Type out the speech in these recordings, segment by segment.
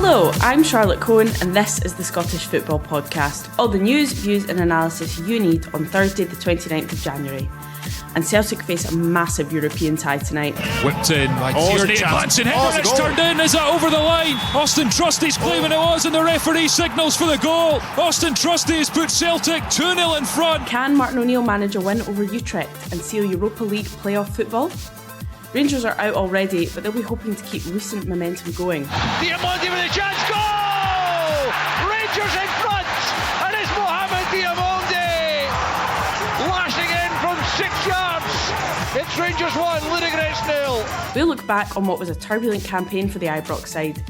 Hello, I'm Charlotte Cohen and this is the Scottish Football Podcast. All the news, views and analysis you need on Thursday the 29th of January. And Celtic face a massive European tie tonight. Whipped in, Tierney advancing, it's turned in, is that over the line? Austin Trusty's claiming it was and the referee signals for the goal. Austin Trusty has put Celtic 2-0 in front. Can Martin O'Neill manage a win over Utrecht and seal Europa League playoff football? Rangers are out already, but they'll be hoping to keep recent momentum going. Diamonde with a chance, goal! Rangers in front, and it's Mohamed Diamonde lashing in from 6 yards. It's Rangers 1, Ludogorets 0. We'll look back on what was a turbulent campaign for the Ibrox side,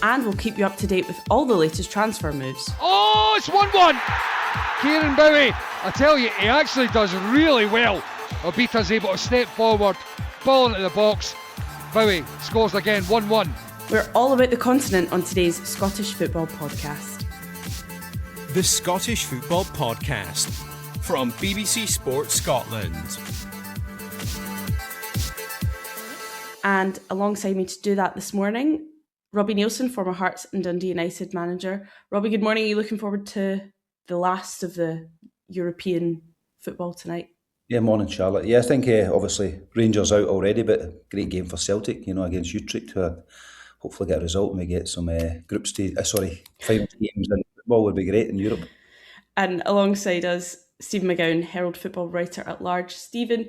and we'll keep you up to date with all the latest transfer moves. Oh, it's 1-1. Kieran Bowie, I tell you, he actually does really well. Obita's able to step forward, ball into the box. Bowie scores again, 1-1. We're all about the continent on today's Scottish Football Podcast. The Scottish Football Podcast from BBC Sports Scotland. And alongside me to do that this morning, Robbie Neilson, former Hearts and Dundee United manager. Robbie, good morning. Are you looking forward to the last of the European football tonight? Yeah, morning, Charlotte. Yeah, I think obviously Rangers out already, but a great game for Celtic, against Utrecht. Hopefully get a result and we get some final games in football would be great in Europe. And alongside us, Stephen McGowan, Herald football writer at large. Stephen,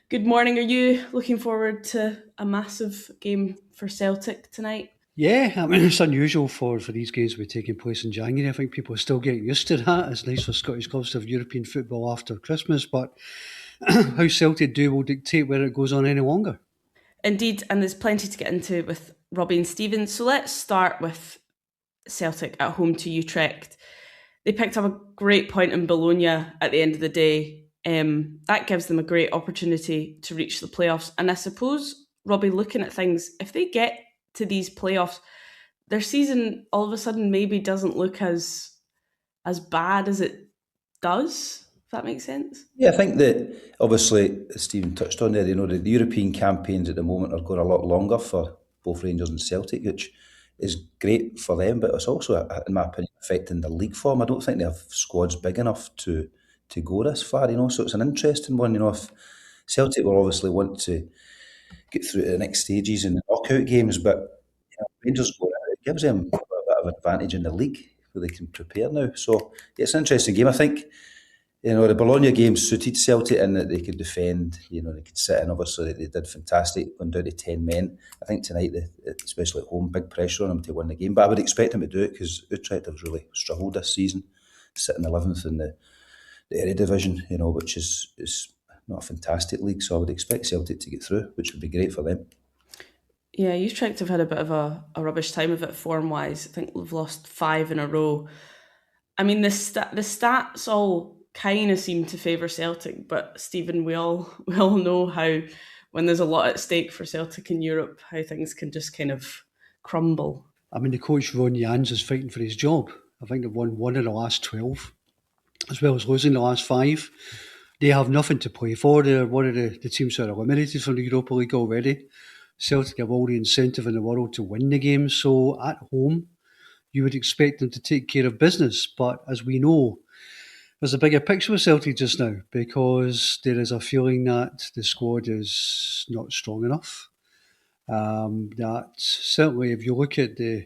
good morning. Are you looking forward to a massive game for Celtic tonight? Yeah, I mean, it's unusual for these games to be taking place in January. I think people are still getting used to that. It's nice for Scottish clubs to have European football after Christmas, but how Celtic do will dictate whether it goes on any longer. Indeed, and there's plenty to get into with Robbie and Stephen. So let's start with Celtic at home to Utrecht. They picked up a great point in Bologna at the end of the day. That gives them a great opportunity to reach the playoffs. And I suppose, Robbie, looking at things, if they get to these playoffs, their season all of a sudden maybe doesn't look as bad as it does, if that makes sense. Yeah, I think that obviously, as Stephen touched on there, the European campaigns at the moment are going a lot longer for both Rangers and Celtic, which is great for them, but it's also, in my opinion, affecting the league form. I don't think they have squads big enough to go this far, so it's an interesting one. If Celtic will obviously want to get through to the next stages in the knockout games, but Rangers go out, it gives them a bit of advantage in the league where they can prepare now. So yeah, it's an interesting game. I think the Bologna game suited Celtic in that they could defend, they could sit in. Obviously they did fantastic, going down to 10 men. I think tonight, especially at home, big pressure on them to win the game, but I would expect them to do it because Utrecht have really struggled this season, sitting 11th in the Eredivisie, which is not a fantastic league, so I would expect Celtic to get through, which would be great for them. Yeah, Utrecht have had a bit of a rubbish time of it form-wise. I think they've lost 5 in a row. I mean, the stats all kind of seem to favour Celtic, but Stephen, we all know how when there's a lot at stake for Celtic in Europe, how things can just kind of crumble. I mean, the coach Ron Jans is fighting for his job. I think they've won 1 of the last 12, as well as losing the last 5. They have nothing to play for. They're one of the teams that are eliminated from the Europa League already. Celtic have all the incentive in the world to win the game. So at home, you would expect them to take care of business. But as we know, there's a bigger picture with Celtic just now because there is a feeling that the squad is not strong enough. That certainly, if you look at the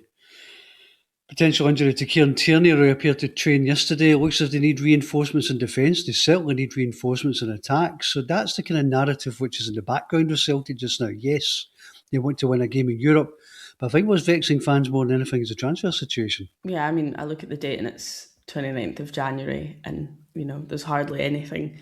potential injury to Kieran Tierney, who appeared to train yesterday, it looks as if they need reinforcements in defence. They certainly need reinforcements in attack. So that's the kind of narrative which is in the background of Celtic just now. Yes, they want to win a game in Europe, but I think what's vexing fans more than anything is the transfer situation. Yeah, I mean, I look at the date and it's 29th of January and, there's hardly anything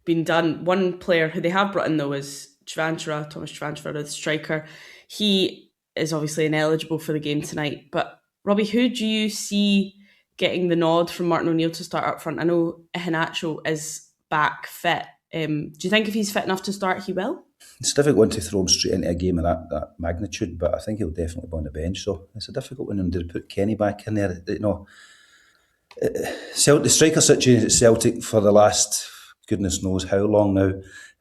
been done. One player who they have brought in, though, is Thomas Čvančara, the striker. He is obviously ineligible for the game tonight, but Robbie, who do you see getting the nod from Martin O'Neill to start up front? I know Iheanacho is back fit. Do you think if he's fit enough to start, he will? It's a difficult one to throw him straight into a game of that magnitude, but I think he'll definitely be on the bench. So it's a difficult one. And to put Kenny back in there, the striker situation at Celtic for the last goodness knows how long now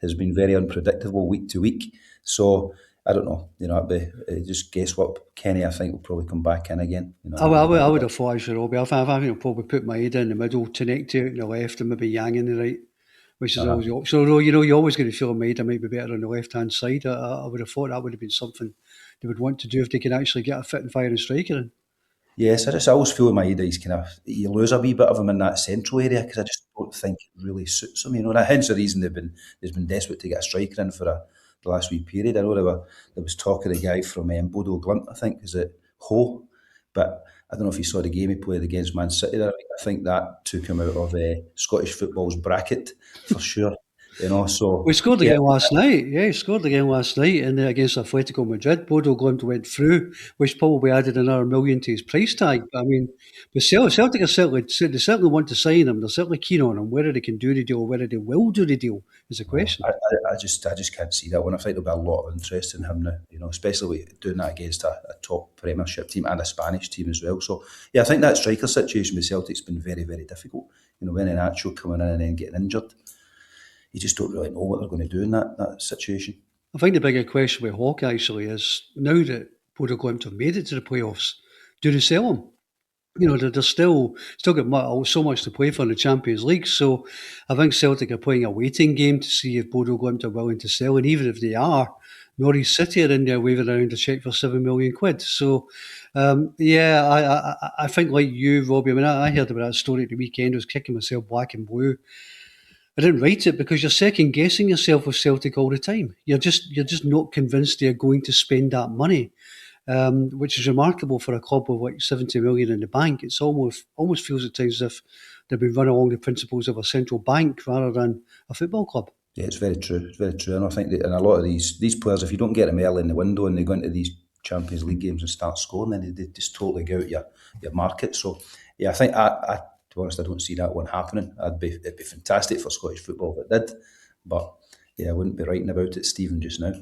has been very unpredictable week to week. So I don't know. It'd be just guesswork. Kenny, I think, will probably come back in again. I would have thought, actually, Robbie. I think he'll probably put Maeda in the middle, Tenecti out on the left, and maybe Yang in the right, which is always the option. Although, you're always going to feel Maeda might be better on the left-hand side. I would have thought that would have been something they would want to do if they can actually get a fit and firing striker in. Yes, I always feel with Maeda, you lose a wee bit of him in that central area because I just don't think it really suits him. Hence the reason they've been desperate to get a striker in for the last wee period. I know there was talk of the guy from Bodo Glimt, I think, is it Ho? But I don't know if you saw the game he played against Man City there. I think that took him out of Scottish football's bracket for sure. So we scored again last night. Yeah, he scored again last night and against Atletico Madrid. Bodo Glimt went through, which probably added another $1 million to his price tag. But Celtic are certainly want to sign him. They're certainly keen on him. Whether they can do the deal or whether they will do the deal is a question. I just can't see that one. I think there'll be a lot of interest in him now. Especially doing that against a top Premiership team and a Spanish team as well. So yeah, I think that striker situation with Celtic's been very, very difficult. When Iheanacho coming in and then getting injured. You just don't really know what they're going to do in that situation. I think the bigger question with Hawke actually is, now that Bodo Glimt have made it to the playoffs, do they sell him? They're still got so much to play for in the Champions League. So I think Celtic are playing a waiting game to see if Bodo Glimt are willing to sell. And even if they are, Norwich City are in there waving around a cheque for £7 million. So, I think like you, Robbie, I heard about that story at the weekend. I was kicking myself black and blue. I didn't write it because you're second guessing yourself with Celtic all the time. You're just not convinced they're going to spend that money, which is remarkable for a club with like 70 million in the bank. It's almost feels at times as if they've been run along the principles of a central bank rather than a football club. Yeah, it's very true. It's very true, and I think that in a lot of these players, if you don't get them early in the window and they go into these Champions League games and start scoring, then they just totally go out your market. So yeah, I think to be honest, I don't see that one happening. It'd be fantastic for Scottish football if it did, but yeah, I wouldn't be writing about it, Stephen, just now.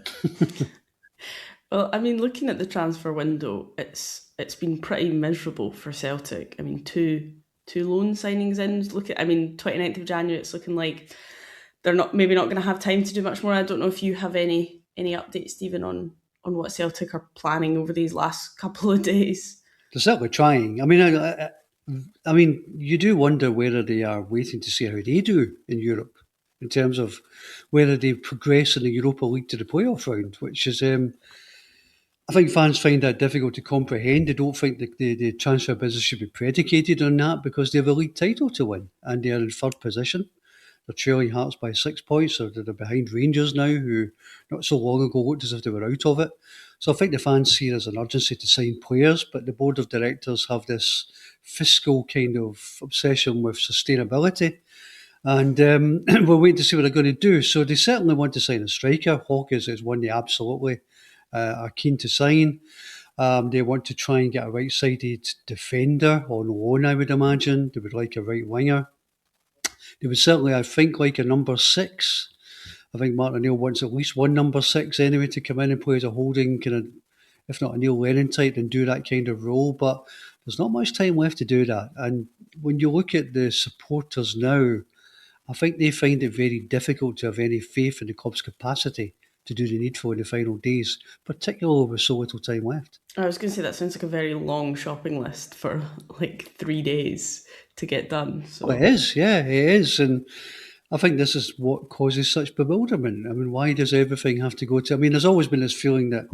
Well, looking at the transfer window, it's been pretty miserable for Celtic. Two loan signings in. 29th of January, it's looking like they're not going to have time to do much more. I don't know if you have any updates, Stephen, on what Celtic are planning over these last couple of days. They're certainly trying. You do wonder whether they are waiting to see how they do in Europe in terms of whether they progress in the Europa League to the playoff round, which is, I think fans find that difficult to comprehend. They don't think that the transfer business should be predicated on that because they have a league title to win and they are in third position. They're trailing Hearts by 6 points, or they're behind Rangers now, who not so long ago looked as if they were out of it. So I think the fans see it as an urgency to sign players, but the board of directors have this fiscal kind of obsession with sustainability. And we're waiting to see what they're going to do. So they certainly want to sign a striker. Hawke is one they absolutely are keen to sign. They want to try and get a right-sided defender on loan, I would imagine. They would like a right winger. They would certainly, I think, like a number 6. I think Martin O'Neill wants at least one number 6 anyway to come in and play as a holding kind of, if not a Neil Lennon type, and do that kind of role. But there's not much time left to do that. And when you look at the supporters now, I think they find it very difficult to have any faith in the club's capacity to do the needful in the final days, particularly with so little time left. I was going to say that sounds like a very long shopping list for like 3 days to get done. So. Well, it is, yeah, it is. And I think this is what causes such bewilderment. Why does everything have to go to... there's always been this feeling that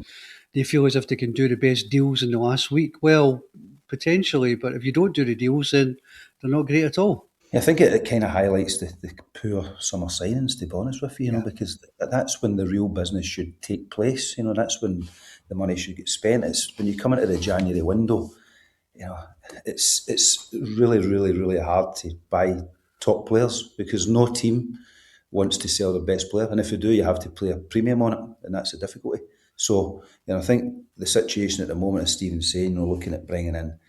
they feel as if they can do the best deals in the last week. Well, potentially, but if you don't do the deals, then they're not great at all. Yeah, I think it kind of highlights the poor summer signings, to be honest with you, because that's when the real business should take place. That's when the money should get spent. It's when you come into the January window, it's really, really, really hard to buy top players because no team wants to sell their best player. And if you do, you have to play a premium on it, and that's the difficulty. So, I think the situation at the moment, as Stephen's saying, looking at bringing in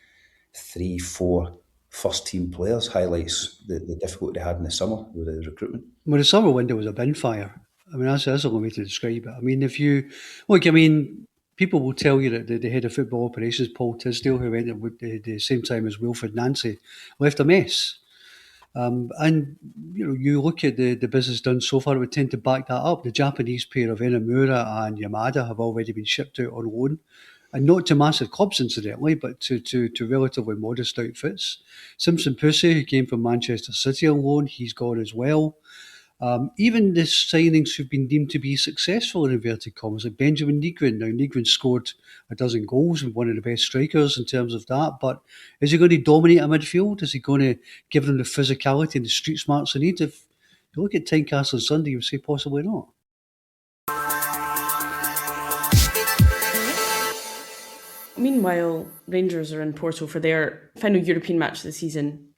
3-4 first-team players highlights the difficulty they had in the summer with the recruitment. Well, the summer window was a bin fire. That's a long way to describe it. If you people will tell you that the head of football operations, Paul Tisdale, who went at the same time as Wilfred Nancy, left a mess. And you look at the business done so far, it would tend to back that up. The Japanese pair of Inamura and Yamada have already been shipped out on loan, and not to massive clubs incidentally, but to relatively modest outfits. Simpson Pussy, who came from Manchester City on loan, he's gone as well. Even the signings who've been deemed to be successful in inverted commas, like Benjamin Nygren. Now, Nygren scored a dozen goals and one of the best strikers in terms of that, but is he going to dominate a midfield? Is he going to give them the physicality and the street smarts they need? If you look at Tynecastle on Sunday, you would say possibly not. Meanwhile, Rangers are in Porto for their final European match of the season.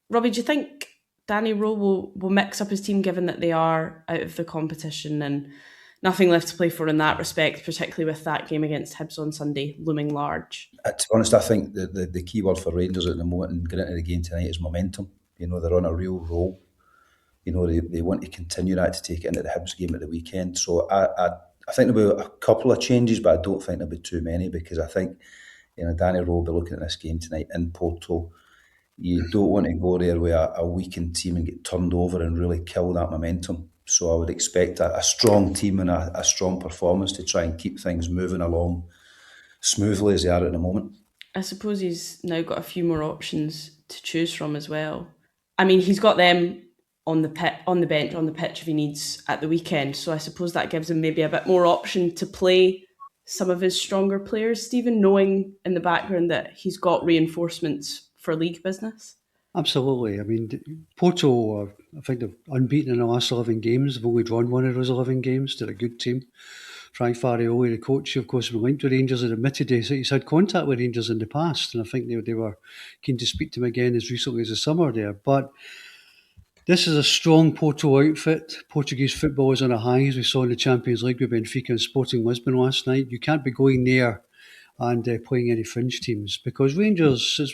Robbie, do you think Danny Rowe will mix up his team given that they are out of the competition and nothing left to play for in that respect, particularly with that game against Hibs on Sunday looming large? To be honest, I think the key word for Rangers at the moment and getting into the game tonight is momentum. They're on a real roll. They want to continue that to take it into the Hibs game at the weekend. So I think there'll be a couple of changes, but I don't think there'll be too many, because I think Danny Rowe will be looking at this game tonight in Porto. You don't want to go there with a weakened team and get turned over and really kill that momentum. So I would expect a strong team and a strong performance to try and keep things moving along smoothly as they are at the moment. I suppose he's now got a few more options to choose from as well. I mean, he's got them on the bench, on the pitch if he needs at the weekend. So I suppose that gives him maybe a bit more option to play some of his stronger players, Stephen, knowing in the background that he's got reinforcements for league business. Absolutely. I mean, Porto, I think they've unbeaten in the last 11 games. They've only drawn one of those 11 games. They're a good team. Frank Farioli, the coach, who of course was linked to Rangers, had admitted he's had contact with Rangers in the past, and I think they were keen to speak to him again as recently as the summer there. But this is a strong Porto outfit. Portuguese football is on a high, as we saw in the Champions League with Benfica and Sporting Lisbon last night. You can't be going there and playing any fringe teams, because Rangers, as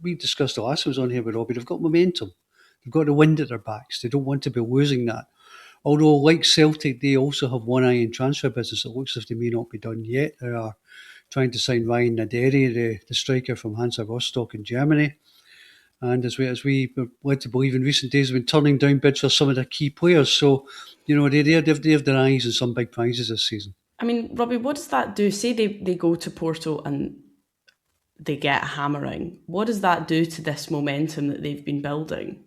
we discussed the last time I was on here with Robbie, they've got momentum. They've got the wind at their backs. They don't want to be losing that. Although, like Celtic, they also have one eye in transfer business. It looks as if they may not be done yet. They are trying to sign Ryan Naderi, the striker from Hansa Rostock in Germany. And as we were led to believe in recent days, they've been turning down bids for some of their key players. So, they have their eyes on some big prizes this season. I mean, Robbie, what does that do? Say they go to Porto and they get a hammering. What does that do to this momentum that they've been building?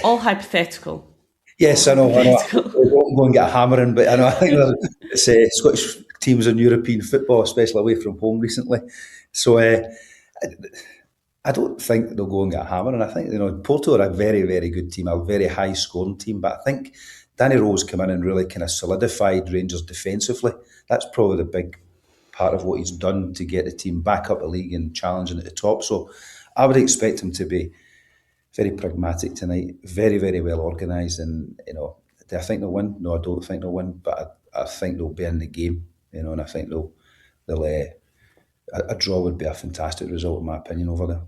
All hypothetical. Yes, I know. We won't go and get a hammering, but I think it's Scottish teams in European football, especially away from home recently. So I don't think they'll go and get a hammering. I think Porto are a very, very good team, a very high scoring team. But I think Danny Rowe's come in and really kind of solidified Rangers defensively. That's probably the big part of what he's done to get the team back up the league and challenging at the top. So I would expect him to be very pragmatic tonight, very, very well organised, and do I think they'll win? No, I don't think they'll win, but I think they'll be in the game, and I think they'll a draw would be a fantastic result in my opinion over there.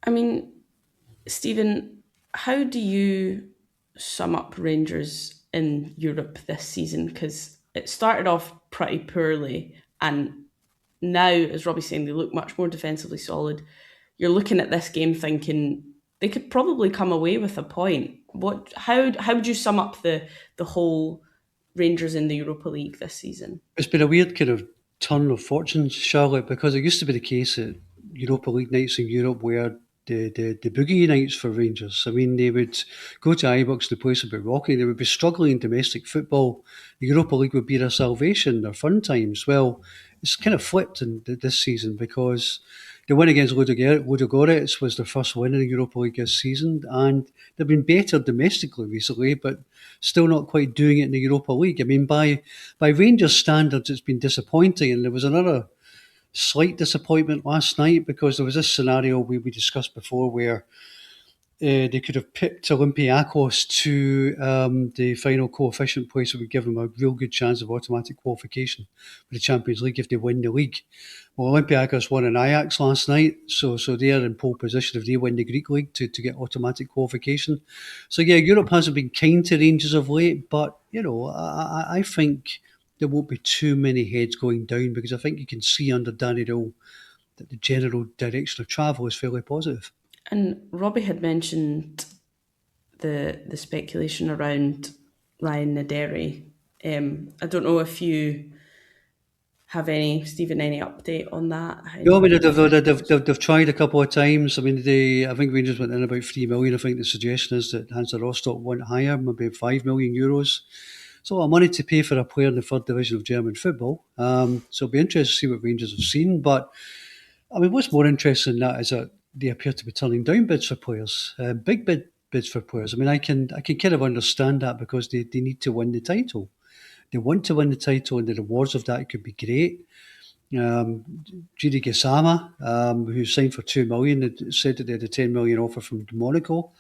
I mean, Stephen, how do you sum up Rangers in Europe this season? Because it started off pretty poorly, and now, as Robbie's saying, they look much more defensively solid. You're looking at this game thinking they could probably come away with a point. How would you sum up the whole Rangers in the Europa League this season? It's been a weird kind of turn of fortune, Charlotte, because it used to be the case at Europa League nights in Europe where the boogie nights for Rangers. I mean, they would go to Ibrox, the place would be rocking, they would be struggling in domestic football. The Europa League would be their salvation, their fun times. Well, it's kind of flipped in this season, because the win against Ludogorets was their first win in the Europa League this season, and they've been better domestically recently, but still not quite doing it in the Europa League. I mean, by Rangers standards, it's been disappointing, and there was another slight disappointment last night, because there was this scenario we discussed before where they could have picked Olympiacos to the final coefficient place that would give them a real good chance of automatic qualification for the Champions League if they win the league. Well, Olympiacos won an Ajax last night, so they're in pole position if they win the Greek league to get automatic qualification. So yeah, Europe hasn't been kind to Rangers of late, but I think there won't be too many heads going down, because I think you can see under Danny Rowe that the general direction of travel is fairly positive. And Robbie had mentioned the speculation around Ryan Naderi. I don't know if you have any update on that? No, I mean, they've tried a couple of times. I mean, I think Rangers went in about 3 million. I think the suggestion is that Hansa Rostock want higher, maybe €5 million. It's a lot of money to pay for a player in the third division of German football. So it'll be interesting to see what Rangers have seen. But, I mean, what's more interesting than that is that they appear to be turning down bids for players, big bids for players. I mean, I can kind of understand that because they need to win the title. They want to win the title, and the rewards of that could be great. Jiri Gisama, who signed for 2 million, said that they had a 10 million offer from Monaco.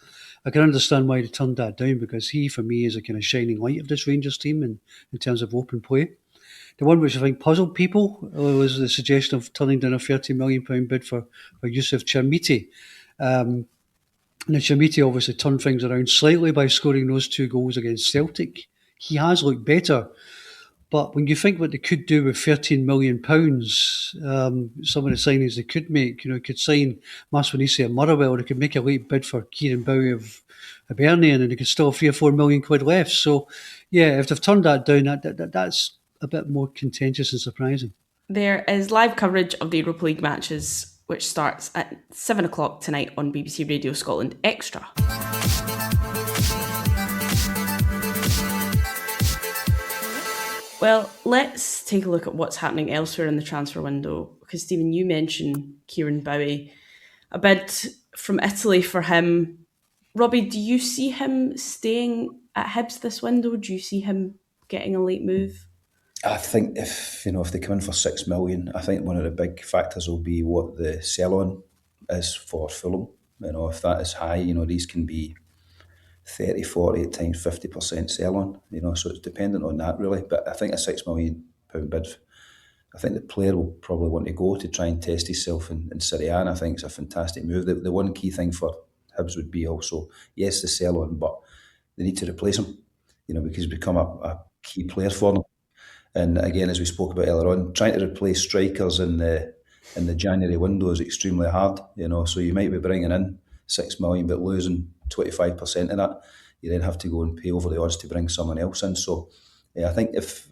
I can understand why they turned that down, because he, for me, is a kind of shining light of this Rangers team in terms of open play. The one which I think puzzled people was the suggestion of turning down a £30 million bid for Yusuf Chermiti. Now, Chermiti obviously turned things around slightly by scoring those 2 goals against Celtic. He has looked better. But when you think what they could do with £13 million, some of the signings they could make, could sign Maswanisi at Motherwell, they could make a late bid for Kieran Bowie of Hibernian, and they could still have £3 or £4 million left. So, yeah, if they've turned that down, that's a bit more contentious and surprising. There is live coverage of the Europa League matches, which starts at 7 o'clock tonight on BBC Radio Scotland Extra. Well, let's take a look at what's happening elsewhere in the transfer window, because Stephen, you mentioned Kieran Bowie, a bid from Italy for him. Robbie, do you see him staying at Hibs this window? Do you see him getting a late move? I think if they come in for 6 million, I think one of the big factors will be what the sell-on is for Fulham. If that is high, these can be 30, 40, at times 50% sell-on, so it's dependent on that really. But I think a £6 million bid, I think the player will probably want to go to try and test himself in Serie A, and I think it's a fantastic move. The one key thing for Hibs would be also, yes, the sell-on, but they need to replace him, because he's become a key player for them. And again, as we spoke about earlier on, trying to replace strikers in the January window is extremely hard, so you might be bringing in 6 million but losing 25% of that. You then have to go and pay over the odds to bring someone else in. So yeah, I think if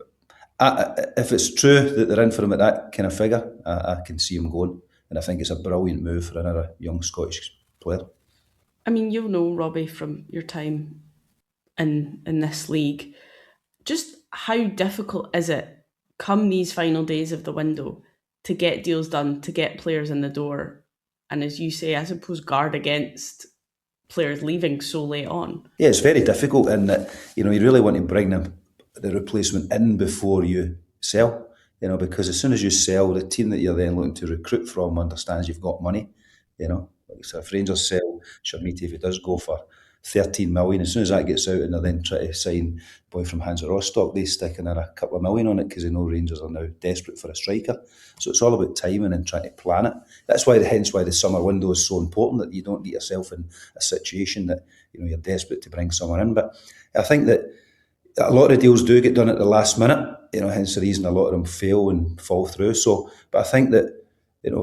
it's true that they're in for him at that kind of figure, I can see him going, and I think it's a brilliant move for another young Scottish player. I mean, you'll know, Robbie, from your time in this league, just how difficult is it come these final days of the window to get deals done, to get players in the door, and as you say, I suppose, guard against players leaving so late on. Yeah, it's very difficult in that, you really want to bring the replacement in before you sell, because as soon as you sell, the team that you're then looking to recruit from understands you've got money, So if Rangers sell Chermiti, if he does go for 13 million, as soon as that gets out and they then try to sign a boy from Hansa Rostock, they stick another couple of million on it because they know Rangers are now desperate for a striker. So it's all about timing and trying to plan it. That's hence why the summer window is so important, that you don't get yourself in a situation that you're desperate to bring someone in. But I think that a lot of deals do get done at the last minute, hence the reason a lot of them fail and fall through. So, but I think that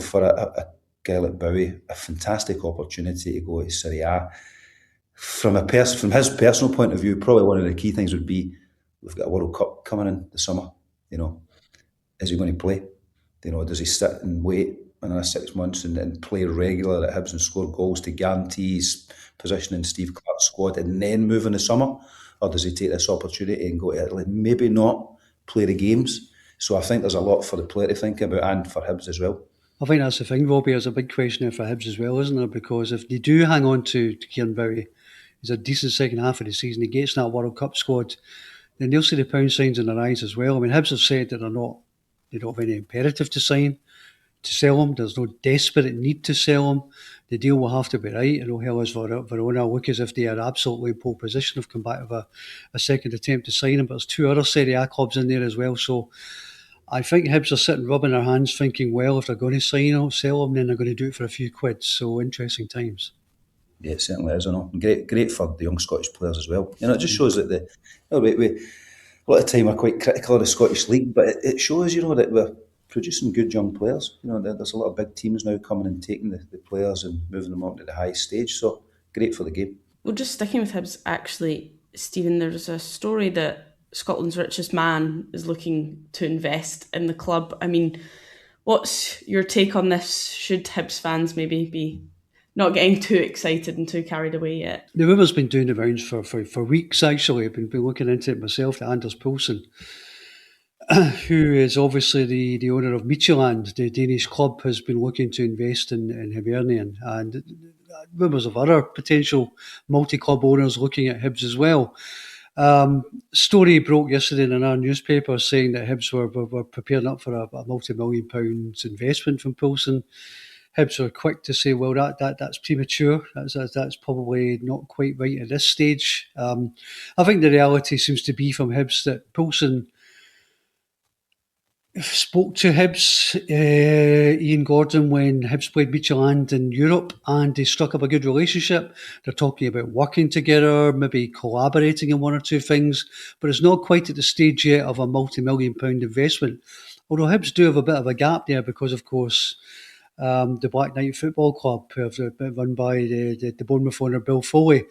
for a guy like Bowie, a fantastic opportunity to go to Serie A. From his personal point of view, probably one of the key things would be, we've got a World Cup coming in the summer. Is he going to play? Does he sit and wait another 6 months and play regular at Hibs and score goals to guarantee his position in Steve Clarke's squad and then move in the summer? Or does he take this opportunity and go to Italy? Maybe not play the games. So I think there's a lot for the player to think about, and for Hibs as well. I think that's the thing, Robbie. There's a big question for Hibs as well, isn't there? Because if they do hang on to Kieran Bowie, he's a decent second half of the season, he gets in that World Cup squad, then they'll see the pound signs in their eyes as well. I mean, Hibs have said that they don't have any imperative to sell him. There's no desperate need to sell him. The deal will have to be right. Hellas Verona look as if they are absolutely in pole position, have come back with a second attempt to sign him, but there's 2 other Serie A clubs in there as well. So I think Hibs are sitting rubbing their hands thinking, well, if they're going to sell him, then they're going to do it for a few quid. So interesting times. Yeah, it certainly is. Great for the young Scottish players as well. It just shows that we a lot of time we're quite critical of the Scottish League, but it shows, that we're producing good young players. There's a lot of big teams now coming and taking the players and moving them on to the highest stage. So great for the game. Well, just sticking with Hibs, actually, Stephen, there's a story that Scotland's richest man is looking to invest in the club. I mean, what's your take on this? Should Hibs fans maybe be not getting too excited and too carried away yet? The rumour's been doing the rounds for weeks, actually. I've been looking into it myself, to Anders Poulsen, who is obviously the owner of Midtjylland, the Danish club, has been looking to invest in Hibernian. And rumours of other potential multi-club owners looking at Hibs as well. Story broke yesterday in our newspaper saying that Hibs were preparing up for a multi-million pounds investment from Poulsen. Hibs were quick to say, well, that's premature. That's probably not quite right at this stage. I think the reality seems to be from Hibs that Poulsen spoke to Hibs, Ian Gordon, when Hibs played Midtjylland in Europe, and they struck up a good relationship. They're talking about working together, maybe collaborating in one or two things, but it's not quite at the stage yet of a multi-million pound investment. Although Hibs do have a bit of a gap there because, of course, the Black Knight Football Club, run by the Bournemouth owner Bill Foley,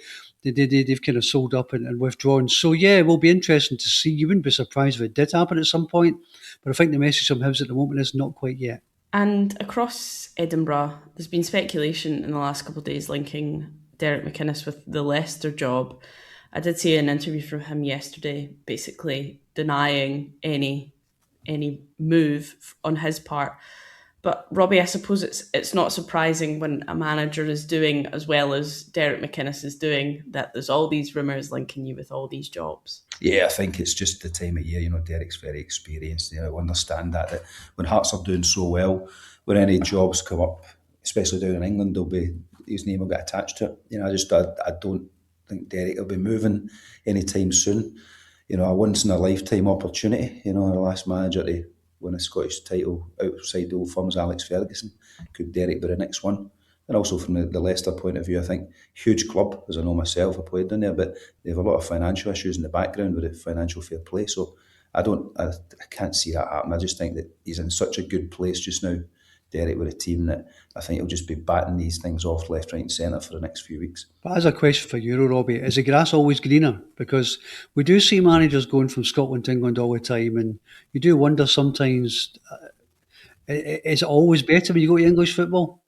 they've kind of sold up and withdrawn. So yeah, it will be interesting to see. You wouldn't be surprised if it did happen at some point, but I think the message from Hibs at the moment is not quite yet. And across Edinburgh, there's been speculation in the last couple of days linking Derek McInnes with the Leicester job. I did see an interview from him yesterday, basically denying any move on his part. But Robbie, I suppose it's not surprising when a manager is doing as well as Derek McInnes is doing that there's all these rumours linking you with all these jobs. Yeah, I think it's just the time of year. Derek's very experienced. I understand that when Hearts are doing so well, when any jobs come up, especially down in England, his name will get attached to it. I don't think Derek will be moving anytime soon. A once in a lifetime opportunity. The last manager to win a Scottish title outside the old firms, Alex Ferguson. Could Derek be the next one? And also from the Leicester point of view, I think huge club, as I know myself, I played down there, but they have a lot of financial issues in the background with the financial fair play. So I can't see that happen. I just think that he's in such a good place just now, Derek, with a team, that I think he'll just be batting these things off left, right and centre for the next few weeks. But as a question for you, Robbie, is the grass always greener? Because we do see managers going from Scotland to England all the time, and you do wonder sometimes, is it always better when you go to English football?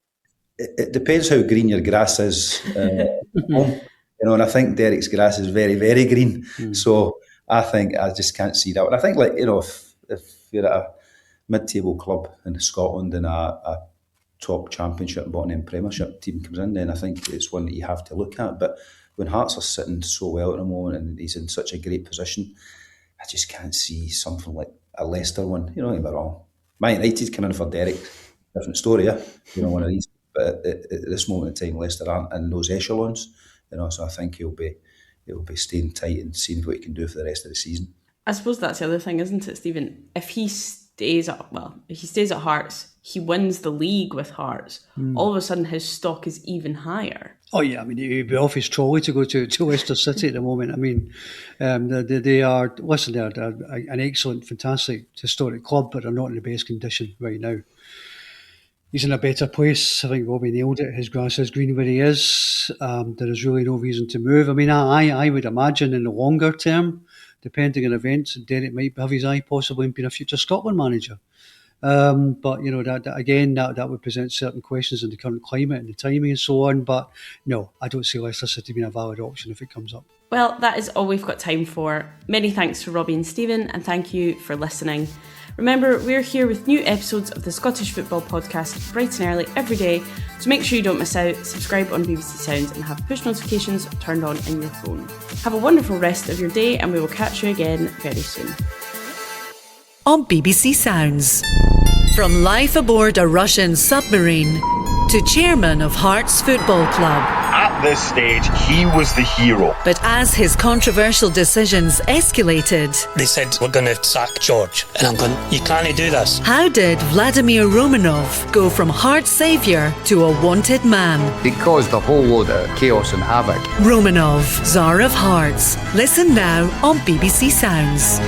It depends how green your grass is. And I think Derek's grass is very, very green. So I think I just can't see that. And I think, if you're at a mid-table club in Scotland and a top championship and bottom end Premiership team comes in, then I think it's one that you have to look at. But when Hearts are sitting so well at the moment and he's in such a great position, I just can't see something like a Leicester one. Don't get me wrong. Man United coming in for Derek, different story, yeah. One of these. But at this moment in time, Leicester aren't in those echelons. So I think he'll be staying tight and seeing what he can do for the rest of the season. I suppose that's the other thing, isn't it, Stephen? If he stays at Hearts, he wins the league with Hearts. All of a sudden, his stock is even higher. Oh yeah, he'd be off his trolley to go to Leicester City at the moment. They are they're an excellent, fantastic, historic club, but they're not in the best condition right now. He's in a better place. I think Robbie nailed it. His grass is green where he is. There is really no reason to move. I would imagine in the longer term, depending on events, Derek might have his eye possibly in being a future Scotland manager. But that would present certain questions in the current climate and the timing and so on. But no, I don't see Leicester City being a valid option if it comes up. Well, that is all we've got time for. Many thanks to Robbie and Stephen, and thank you for listening. Remember, we're here with new episodes of the Scottish Football Podcast bright and early every day, so make sure you don't miss out. Subscribe on BBC Sounds and have push notifications turned on in your phone. Have a wonderful rest of your day, and we will catch you again very soon. On BBC Sounds. From life aboard a Russian submarine to chairman of Hearts Football Club. At this stage, he was the hero. But as his controversial decisions escalated... They said, we're going to sack George. And I'm going, you can't do this. How did Vladimir Romanov go from Hearts saviour to a wanted man? He caused a whole load of chaos and havoc. Romanov, Tsar of Hearts. Listen now on BBC Sounds.